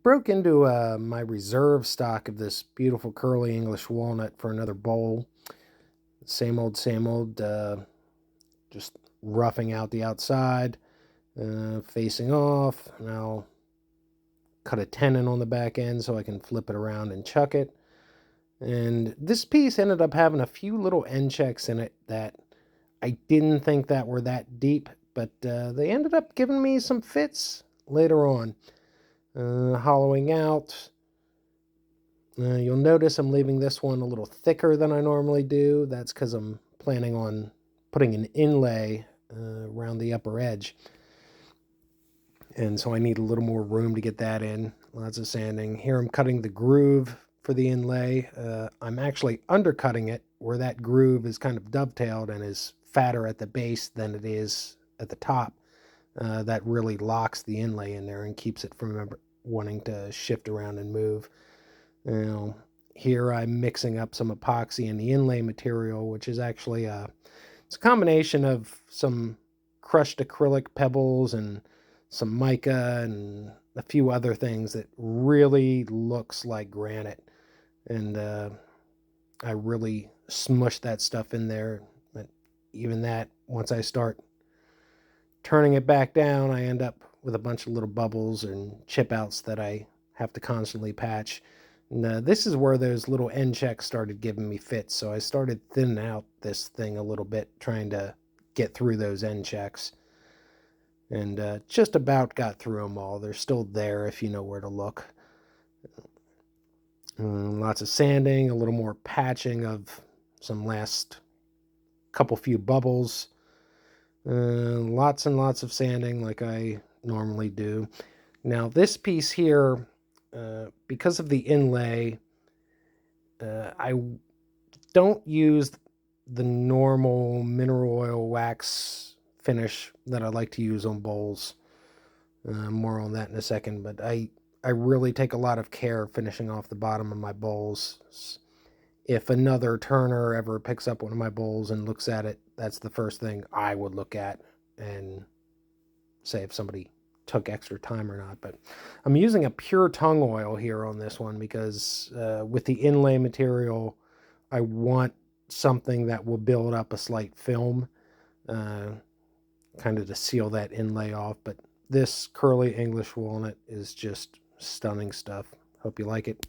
Broke into my reserve stock of this beautiful Curly English Walnut for another bowl. Same old, just roughing out the outside, facing off. Now cut a tenon on the back end so I can flip it around and chuck it. And this piece ended up having a few little end checks in it that I didn't think that were that deep, but they ended up giving me some fits later on. Hollowing out. You'll notice I'm leaving this one a little thicker than I normally do. That's because I'm planning on putting an inlay around the upper edge. And so I need a little more room to get that in. Lots of sanding. Here I'm cutting the groove for the inlay. I'm actually undercutting it where that groove is kind of dovetailed and is fatter at the base than it is at the top. That really locks the inlay in there and keeps it from wanting to shift around and move. Now, here I'm mixing up some epoxy in the inlay material, which is actually it's a combination of some crushed acrylic pebbles and some mica and a few other things that really looks like granite. And I really smushed that stuff in there. But even that, once I start turning it back down, I end up with a bunch of little bubbles and chip outs that I have to constantly patch. And this is where those little end checks started giving me fits. So I started thinning out this thing a little bit, trying to get through those end checks. And just about got through them all. They're still there if you know where to look. Lots of sanding, a little more patching of some last few bubbles. Lots and lots of sanding like I normally do. Now this piece here, because of the inlay, I don't use the normal mineral oil wax finish that I like to use on bowls. More on that in a second, but I really take a lot of care finishing off the bottom of my bowls. If another turner ever picks up one of my bowls and looks at it, that's the first thing I would look at and say if somebody took extra time or not. But I'm using a pure tung oil here on this one because with the inlay material, I want something that will build up a slight film, kind of to seal that inlay off. But this Curly English Walnut is just stunning stuff. Hope you like it.